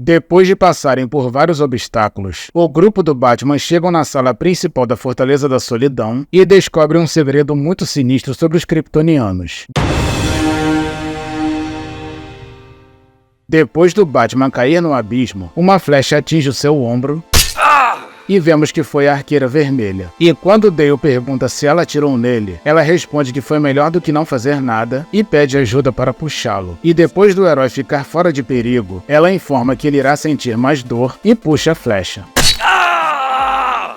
Depois de passarem por vários obstáculos, o grupo do Batman chegam na sala principal da Fortaleza da Solidão e descobrem um segredo muito sinistro sobre os kryptonianos. Depois do Batman cair no abismo, uma flecha atinge o seu ombro e vemos que foi a Arqueira Vermelha. E quando Dale pergunta se ela atirou nele, ela responde que foi melhor do que não fazer nada e pede ajuda para puxá-lo. E depois do herói ficar fora de perigo, ela informa que ele irá sentir mais dor e puxa a flecha.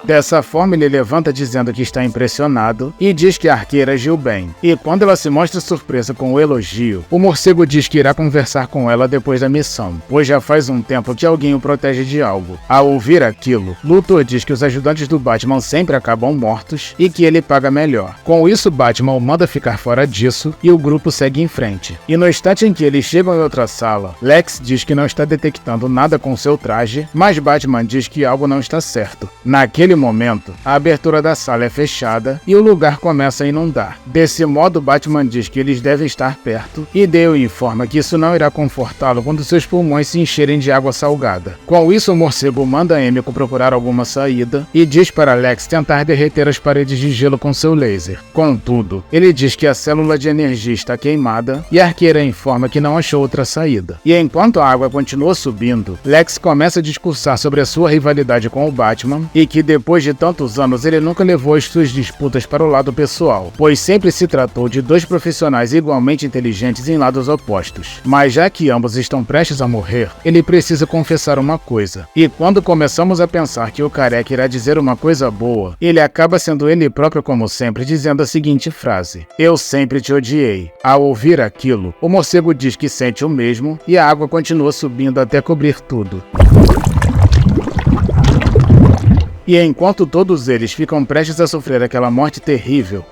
Dessa forma, ele levanta dizendo que está impressionado e diz que a arqueira agiu bem. E quando ela se mostra surpresa com o elogio, o morcego diz que irá conversar com ela depois da missão, pois já faz um tempo que alguém o protege de algo. Ao ouvir aquilo, Luthor diz que os ajudantes do Batman sempre acabam mortos e que ele paga melhor. Com isso, Batman o manda ficar fora disso e o grupo segue em frente. E no instante em que eles chegam em outra sala, Lex diz que não está detectando nada com seu traje, mas Batman diz que algo não está certo. Naquele momento, a abertura da sala é fechada e o lugar começa a inundar. Desse modo, Batman diz que eles devem estar perto e Dale informa que isso não irá confortá-lo quando seus pulmões se encherem de água salgada. Com isso, o morcego manda Emiko procurar alguma saída e diz para Lex tentar derreter as paredes de gelo com seu laser. Contudo, ele diz que a célula de energia está queimada e a arqueira informa que não achou outra saída. E enquanto a água continua subindo, Lex começa a discursar sobre a sua rivalidade com o Batman e que depois de tantos anos ele nunca levou as suas disputas para o lado pessoal, pois sempre se tratou de dois profissionais igualmente inteligentes em lados opostos. Mas já que ambos estão prestes a morrer, ele precisa confessar uma coisa. E quando começamos a pensar que o careca irá dizer uma coisa boa, ele acaba sendo ele próprio como sempre, dizendo a seguinte frase: "Eu sempre te odiei". Ao ouvir aquilo, o morcego diz que sente o mesmo e a água continua subindo até cobrir tudo. E enquanto todos eles ficam prestes a sofrer aquela morte terrível,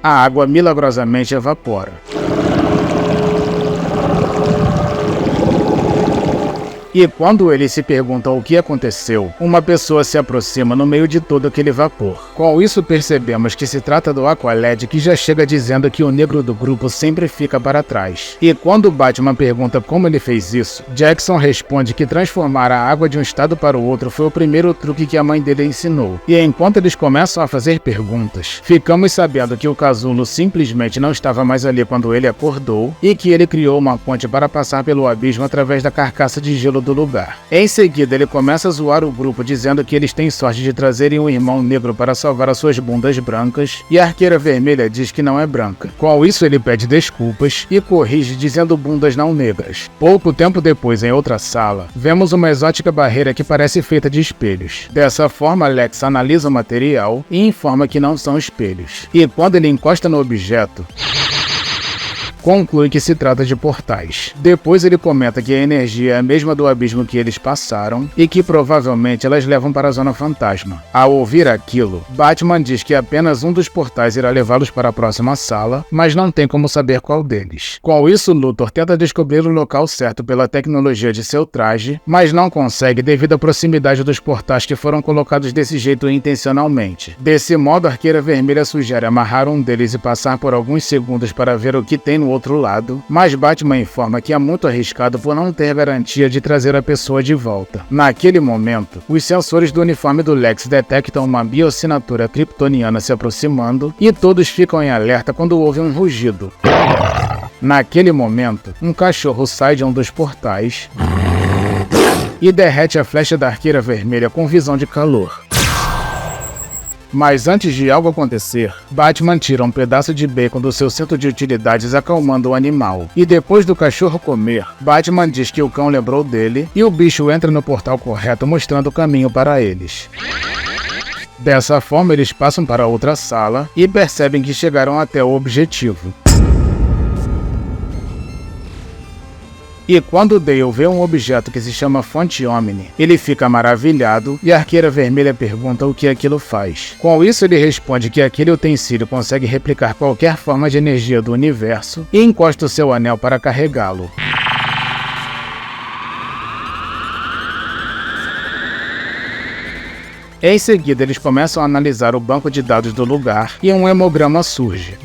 a água milagrosamente evapora. E quando eles se perguntam o que aconteceu, uma pessoa se aproxima no meio de todo aquele vapor. Com isso percebemos que se trata do Aqualad, que já chega dizendo que o negro do grupo sempre fica para trás. E quando Batman pergunta como ele fez isso, Jackson responde que transformar a água de um estado para o outro foi o primeiro truque que a mãe dele ensinou. E enquanto eles começam a fazer perguntas, ficamos sabendo que o casulo simplesmente não estava mais ali quando ele acordou e que ele criou uma ponte para passar pelo abismo através da carcaça de gelo do lugar. Em seguida, ele começa a zoar o grupo dizendo que eles têm sorte de trazerem um irmão negro para salvar as suas bundas brancas, e a Arqueira Vermelha diz que não é branca. Com isso, ele pede desculpas e corrige dizendo bundas não negras. Pouco tempo depois, em outra sala, vemos uma exótica barreira que parece feita de espelhos. Dessa forma, Lex analisa o material e informa que não são espelhos. E quando ele encosta no objeto, conclui que se trata de portais. Depois ele comenta que a energia é a mesma do abismo que eles passaram e que provavelmente elas levam para a Zona Fantasma. Ao ouvir aquilo, Batman diz que apenas um dos portais irá levá-los para a próxima sala, mas não tem como saber qual deles. Com isso, Luthor tenta descobrir o local certo pela tecnologia de seu traje, mas não consegue devido à proximidade dos portais que foram colocados desse jeito intencionalmente. Desse modo, a Arqueira Vermelha sugere amarrar um deles e passar por alguns segundos para ver o que tem no outro lado, mas Batman informa que é muito arriscado por não ter garantia de trazer a pessoa de volta. Naquele momento, os sensores do uniforme do Lex detectam uma bioassinatura kryptoniana se aproximando e todos ficam em alerta quando ouvem um rugido. Naquele momento, um cachorro sai de um dos portais e derrete a flecha da Arqueira Vermelha com visão de calor. Mas antes de algo acontecer, Batman tira um pedaço de bacon do seu centro de utilidades acalmando o animal. E depois do cachorro comer, Batman diz que o cão lembrou dele e o bicho entra no portal correto mostrando o caminho para eles. Dessa forma, eles passam para outra sala e percebem que chegaram até o objetivo. E quando Dale vê um objeto que se chama Fonte Omni, ele fica maravilhado e a Arqueira Vermelha pergunta o que aquilo faz. Com isso, ele responde que aquele utensílio consegue replicar qualquer forma de energia do universo e encosta o seu anel para carregá-lo. Em seguida, eles começam a analisar o banco de dados do lugar e um hemograma surge.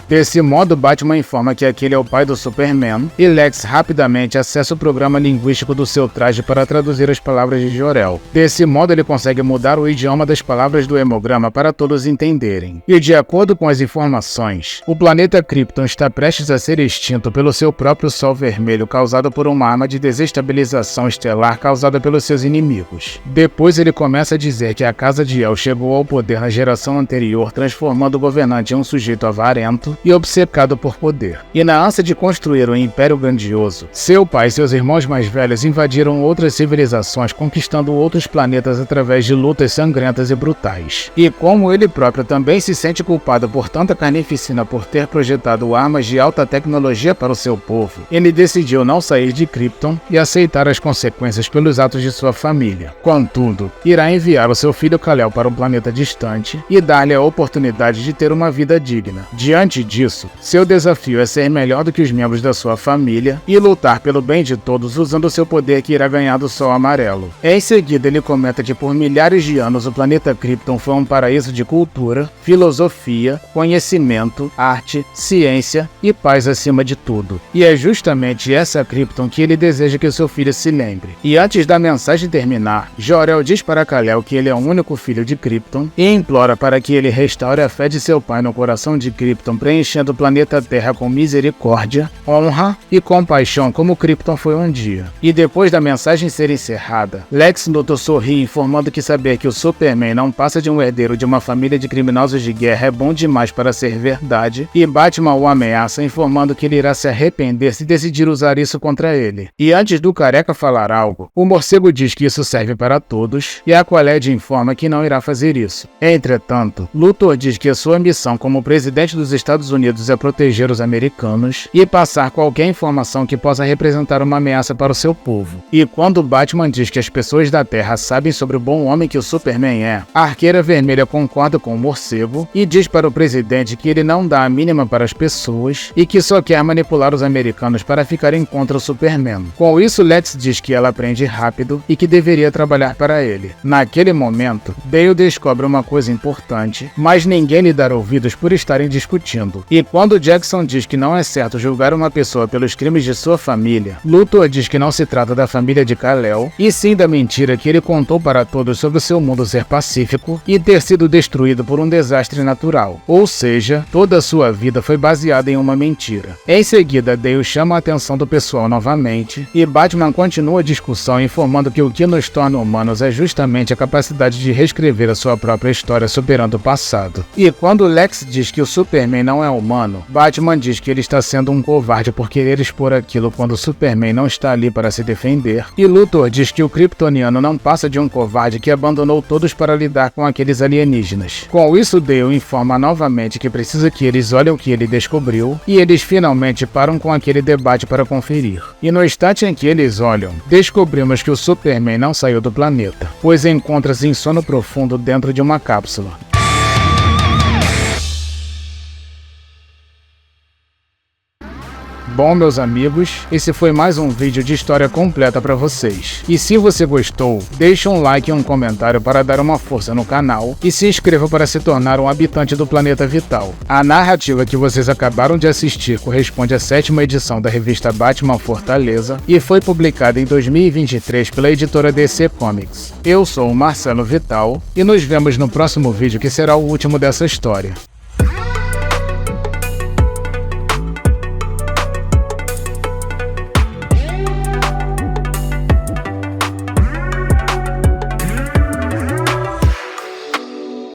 Desse modo, Batman informa que aquele é o pai do Superman, e Lex rapidamente acessa o programa linguístico do seu traje para traduzir as palavras de Jor-El. Desse modo, ele consegue mudar o idioma das palavras do hemograma para todos entenderem. E de acordo com as informações, o planeta Krypton está prestes a ser extinto pelo seu próprio Sol Vermelho, causado por uma arma de desestabilização estelar causada pelos seus inimigos. Depois ele começa a dizer que a Casa de El chegou ao poder na geração anterior, transformando o governante em um sujeito avarento e obcecado por poder. E na ânsia de construir um império grandioso, seu pai e seus irmãos mais velhos invadiram outras civilizações, conquistando outros planetas através de lutas sangrentas e brutais. E como ele próprio também se sente culpado por tanta carnificina por ter projetado armas de alta tecnologia para o seu povo, ele decidiu não sair de Krypton e aceitar as consequências pelos atos de sua família. Contudo, irá enviar o seu filho Kal-El para um planeta distante e dar-lhe a oportunidade de ter uma vida digna. Diante disso, seu desafio é ser melhor do que os membros da sua família e lutar pelo bem de todos usando seu poder que irá ganhar do Sol Amarelo. Em seguida, ele comenta que por milhares de anos o planeta Krypton foi um paraíso de cultura, filosofia, conhecimento, arte, ciência e paz acima de tudo. E é justamente essa Krypton que ele deseja que seu filho se lembre. E antes da mensagem terminar, Jor-El diz para Kal-El que ele é o único filho de Krypton e implora para que ele restaure a fé de seu pai no coração de Krypton, preenchendo o planeta Terra com misericórdia, honra e compaixão como Krypton foi um dia. E depois da mensagem ser encerrada, Lex Luthor sorri informando que saber que o Superman não passa de um herdeiro de uma família de criminosos de guerra é bom demais para ser verdade, e Batman o ameaça informando que ele irá se arrepender se decidir usar isso contra ele. E antes do Careca falar algo, o morcego diz que isso serve para todos, e Aqualad informa que não irá fazer isso. Entretanto, Luthor diz que a sua missão como presidente dos Estados Unidos é proteger os americanos e passar qualquer informação que possa representar uma ameaça para o seu povo. E quando Batman diz que as pessoas da Terra sabem sobre o bom homem que o Superman é, a Arqueira Vermelha concorda com o morcego e diz para o presidente que ele não dá a mínima para as pessoas e que só quer manipular os americanos para ficarem contra o Superman. Com isso, Lex diz que ela aprende rápido e que deveria trabalhar para ele. Naquele momento, Dale descobre uma coisa importante, mas ninguém lhe dá ouvidos por estarem discutindo. E quando Jackson diz que não é certo julgar uma pessoa pelos crimes de sua família, Luthor diz que não se trata da família de Kal-El, e sim da mentira que ele contou para todos sobre o seu mundo ser pacífico e ter sido destruído por um desastre natural. Ou seja, toda a sua vida foi baseada em uma mentira. Em seguida, Dale chama a atenção do pessoal novamente, e Batman continua a discussão informando que o que nos torna humanos é justamente a capacidade de reescrever a sua própria história superando o passado. E quando Lex diz que o Superman não é humano, Batman diz que ele está sendo um covarde por querer expor aquilo quando o Superman não está ali para se defender, e Luthor diz que o kryptoniano não passa de um covarde que abandonou todos para lidar com aqueles alienígenas. Com isso, Dale informa novamente que precisa que eles olhem o que ele descobriu, e eles finalmente param com aquele debate para conferir. E no instante em que eles olham, descobrimos que o Superman não saiu do planeta, pois encontra-se em sono profundo dentro de uma cápsula. Bom, meus amigos, esse foi mais um vídeo de história completa para vocês. E se você gostou, deixe um like e um comentário para dar uma força no canal e se inscreva para se tornar um habitante do Planeta Vital. A narrativa que vocês acabaram de assistir corresponde à 7ª edição da revista Batman Fortaleza e foi publicada em 2023 pela editora DC Comics. Eu sou o Marcelo Vital e nos vemos no próximo vídeo que será o último dessa história.